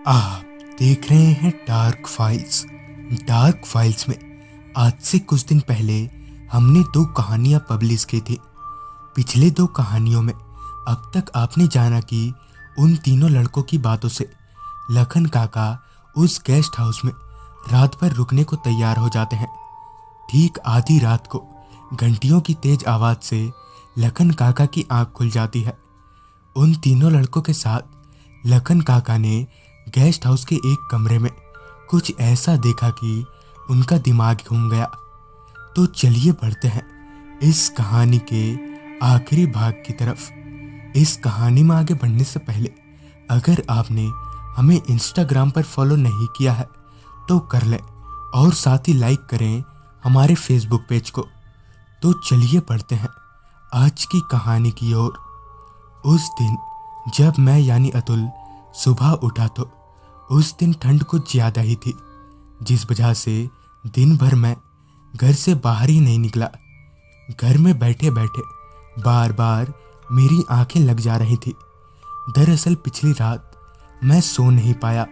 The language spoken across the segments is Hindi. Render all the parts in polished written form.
आप देख रहे हैं डार्क फाइल्स। डार्क फाइल्स में आज से कुछ दिन पहले हमने 2 कहानियां पब्लिश की थी। पिछले 2 कहानियों में अब तक आपने जाना कि उन तीनों लड़कों की बातों से लखन काका उस गेस्ट हाउस में रात भर रुकने को तैयार हो जाते हैं। ठीक आधी रात को घंटियों की तेज आवाज से लखन काका की आंख खुल जाती है। उन तीनों लड़कों के साथ लखन काका ने गेस्ट हाउस के एक कमरे में कुछ ऐसा देखा कि उनका दिमाग घूम गया। तो चलिए बढ़ते हैं इस कहानी के आखिरी भाग की तरफ। इस कहानी में आगे बढ़ने से पहले अगर आपने हमें इंस्टाग्राम पर फॉलो नहीं किया है तो कर लें और साथ ही लाइक करें हमारे फेसबुक पेज को। तो चलिए बढ़ते हैं आज की कहानी की ओर। उस दिन जब मैं यानी अतुल सुबह उठा तो उस दिन ठंड कुछ ज़्यादा ही थी, जिस वजह से दिन भर मैं घर से बाहर ही नहीं निकला। घर में बैठे बैठे बार बार मेरी आंखें लग जा रही थी। दरअसल पिछली रात मैं सो नहीं पाया,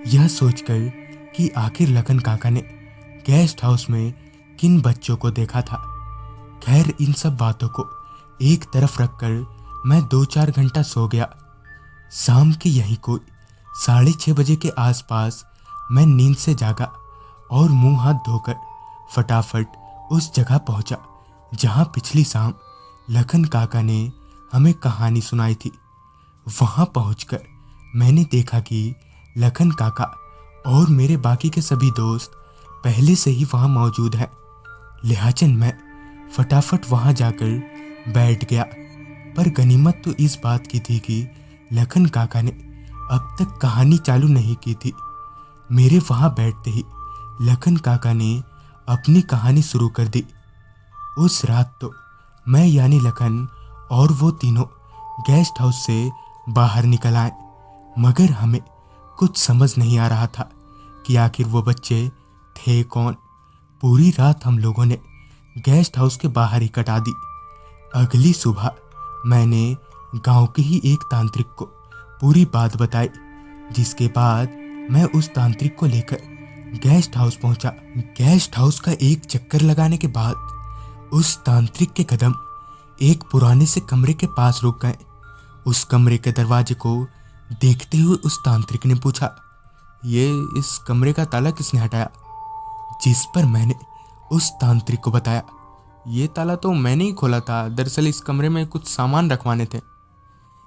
यह सोचकर कि आखिर लखन काका ने गेस्ट हाउस में किन बच्चों को देखा था। खैर इन सब बातों को एक तरफ रखकर मैं 2-4 घंटा सो गया। शाम के यही कोई 6:30 बजे के आसपास मैं नींद से जागा और मुंह हाथ धोकर फटाफट उस जगह पहुंचा जहां पिछली शाम लखन काका ने हमें कहानी सुनाई थी। वहां पहुंचकर मैंने देखा कि लखन काका और मेरे बाकी के सभी दोस्त पहले से ही वहां मौजूद हैं। लिहाजन मैं फटाफट वहां जाकर बैठ गया। पर गनीमत तो इस बात की थी कि लखन काका ने अब तक कहानी चालू नहीं की थी। मेरे वहां बैठते ही लखन काका ने अपनी कहानी शुरू कर दी। उस रात तो मैं यानी लखन और वो तीनों गेस्ट हाउस से बाहर निकल आए, मगर हमें कुछ समझ नहीं आ रहा था कि आखिर वो बच्चे थे कौन। पूरी रात हम लोगों ने गेस्ट हाउस के बाहर ही कटा दी। अगली सुबह मैंने गांव के ही एक तांत्रिक को पूरी बात बताई, जिसके बाद मैं उस तांत्रिक को लेकर गेस्ट हाउस पहुंचा। गेस्ट हाउस का एक चक्कर लगाने के बाद उस तांत्रिक के कदम एक पुराने से कमरे के पास रुक गए। उस कमरे के दरवाजे को देखते हुए उस तांत्रिक ने पूछा, ये इस कमरे का ताला किसने हटाया? जिस पर मैंने उस तांत्रिक को बताया, ये ताला तो मैंने ही खोला था, दरअसल इस कमरे में कुछ सामान रखवाने थे।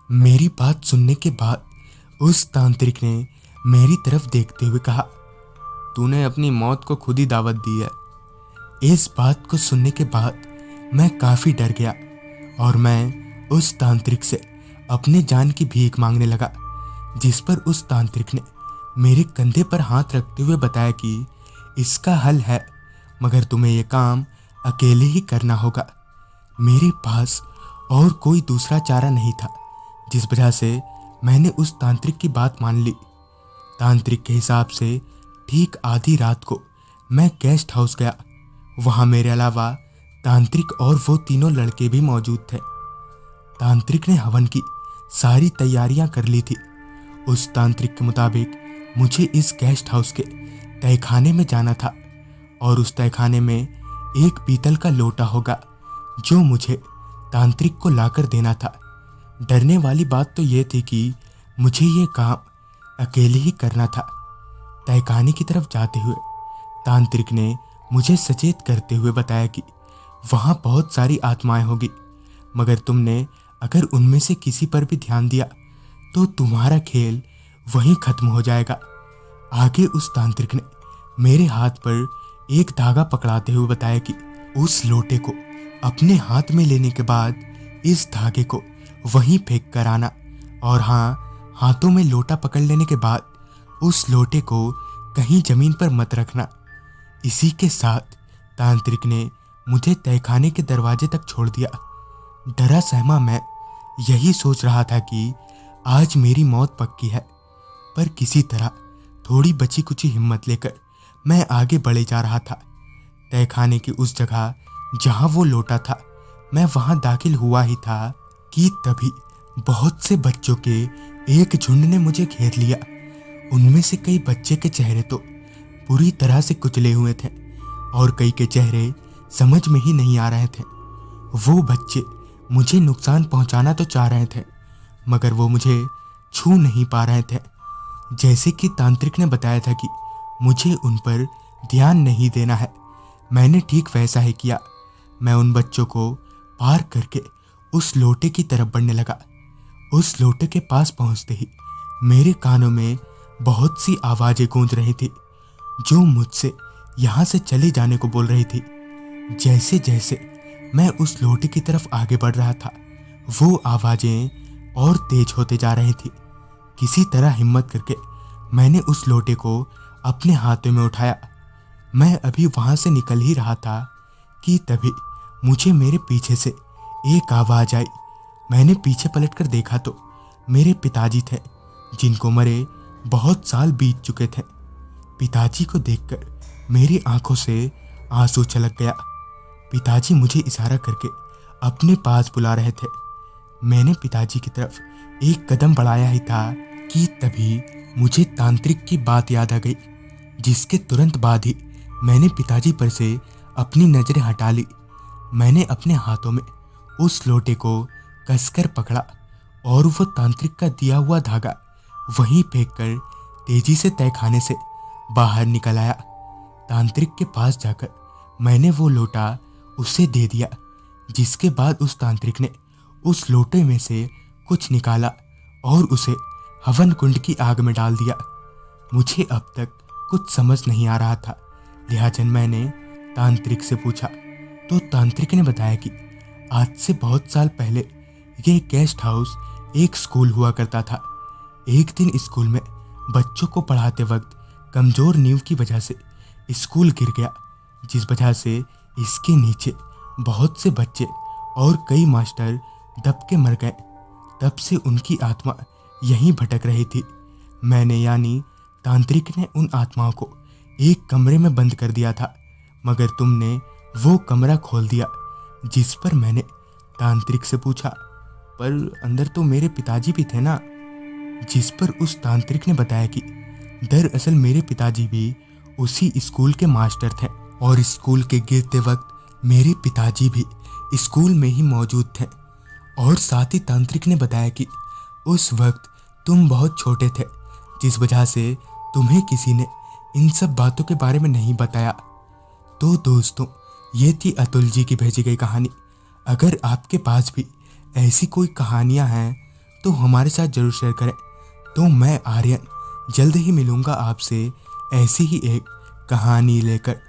मेरी बात सुनने के बाद उस तांत्रिक ने मेरी तरफ देखते हुए कहा, तूने अपनी मौत को खुद ही दावत दी है। इस बात को सुनने के बाद मैं काफी डर गया और मैं उस तांत्रिक से अपने जान की भीख मांगने लगा, जिस पर उस तांत्रिक ने मेरे कंधे पर हाथ रखते हुए बताया कि इसका हल है, मगर तुम्हें यह काम अकेले ही करना होगा। मेरे पास और कोई दूसरा चारा नहीं था, जिस वजह से मैंने उस तांत्रिक की बात मान ली। तांत्रिक के हिसाब से ठीक आधी रात को मैं गेस्ट हाउस गया। वहां मेरे अलावा तांत्रिक और वो तीनों लड़के भी मौजूद थे। तांत्रिक ने हवन की सारी तैयारियां कर ली थी। उस तांत्रिक के मुताबिक मुझे इस गेस्ट हाउस के तहखाने में जाना था और उस तहखाने में एक पीतल का लोटा होगा जो मुझे तांत्रिक को लाकर देना था। डरने वाली बात तो यह थी कि मुझे यह काम अकेले ही करना था। तहखाने की तरफ जाते हुए तांत्रिक ने मुझे सचेत करते हुए बताया कि वहाँ बहुत सारी आत्माएं होगी, मगर तुमने अगर उनमें से किसी पर भी ध्यान दिया तो तुम्हारा खेल वहीं खत्म हो जाएगा। आगे उस तांत्रिक ने मेरे हाथ पर एक धागा पकड़ाते हुए बताया कि उस लोटे को अपने हाथ में लेने के बाद इस धागे को वहीं फेंक कर आना, और हाँ, हाथों में लोटा पकड़ लेने के बाद उस लोटे को कहीं जमीन पर मत रखना। इसी के साथ तांत्रिक ने मुझे तहखाने के दरवाजे तक छोड़ दिया। डरा सहमा मैं यही सोच रहा था कि आज मेरी मौत पक्की है, पर किसी तरह थोड़ी बची कुची हिम्मत लेकर मैं आगे बढ़े जा रहा था। तहखाने की उस जगह जहां वो लोटा था, मैं वहां दाखिल हुआ ही था कि तभी बहुत से बच्चों के एक झुंड ने मुझे घेर लिया। उनमें से कई बच्चे के चेहरे तो पूरी तरह से कुचले हुए थे और कई के चेहरे समझ में ही नहीं आ रहे थे। वो बच्चे मुझे नुकसान पहुंचाना तो चाह रहे थे, मगर वो मुझे छू नहीं पा रहे थे। जैसे कि तांत्रिक ने बताया था कि मुझे उन पर ध्यान नहीं देना है, मैंने ठीक वैसा ही किया। मैं उन बच्चों को पार करके उस लोटे की तरफ बढ़ने लगा। उस लोटे के पास पहुंचते ही मेरे कानों में बहुत सी आवाजें गूंज रही थी, जो मुझसे यहाँ से चले जाने को बोल रही थी। जैसे जैसे मैं उस लोटे की तरफ आगे बढ़ रहा था, वो आवाजें और तेज होते जा रही थी। किसी तरह हिम्मत करके मैंने उस लोटे को अपने हाथों में उठाया। मैं अभी वहां से निकल ही रहा था कि तभी मुझे मेरे पीछे से एक आवाज आई। मैंने पीछे पलटकर देखा तो मेरे पिताजी थे, जिनको मरे बहुत साल बीत चुके थे। पिताजी को देखकर मेरी आंखों से आंसू छलक गया। पिताजी मुझे इशारा करके अपने पास बुला रहे थे। मैंने पिताजी की तरफ एक कदम बढ़ाया ही था कि तभी मुझे तांत्रिक की बात याद आ गई, जिसके तुरंत बाद ही मैंने पिताजी पर से अपनी नजरें हटा ली। मैंने अपने हाथों में उस लोटे को कसकर पकड़ा और वो तांत्रिक का दिया हुआ धागा वहीं फेंककर तेजी से तहखाने से बाहर निकल आया। तांत्रिक के पास जाकर मैंने वो लोटा उसे दे दिया, जिसके बाद उस तांत्रिक ने उस लोटे में से कुछ निकाला और उसे हवन कुंड की आग में डाल दिया। मुझे अब तक कुछ समझ नहीं आ रहा था, लिहाजा मैंने तांत्रिक से पूछा तो तांत्रिक ने बताया कि आज से बहुत साल पहले ये गेस्ट हाउस एक स्कूल हुआ करता था। एक दिन स्कूल में बच्चों को पढ़ाते वक्त कमजोर नींव की वजह से स्कूल गिर गया, जिस वजह से इसके नीचे बहुत से बच्चे और कई मास्टर दब के मर गए। तब से उनकी आत्मा यहीं भटक रही थी। मैंने यानी तांत्रिक ने उन आत्माओं को एक कमरे में बंद कर दिया था, मगर तुमने वो कमरा खोल दिया। जिस पर मैंने तांत्रिक से पूछा, पर अंदर तो मेरे पिताजी भी थे ना? जिस पर उस तांत्रिक ने बताया कि दरअसल मेरे पिताजी भी उसी स्कूल के मास्टर थे और स्कूल के गिरते वक्त मेरे पिताजी भी स्कूल में ही मौजूद थे। और साथ ही तांत्रिक ने बताया कि उस वक्त तुम बहुत छोटे थे, जिस वजह से तुम्हें किसी ने इन सब बातों के बारे में नहीं बताया। तो दोस्तों, ये थी अतुल जी की भेजी गई कहानी। अगर आपके पास भी ऐसी कोई कहानियां हैं तो हमारे साथ जरूर शेयर करें। तो मैं आर्यन जल्द ही मिलूंगा आपसे ऐसी ही एक कहानी लेकर।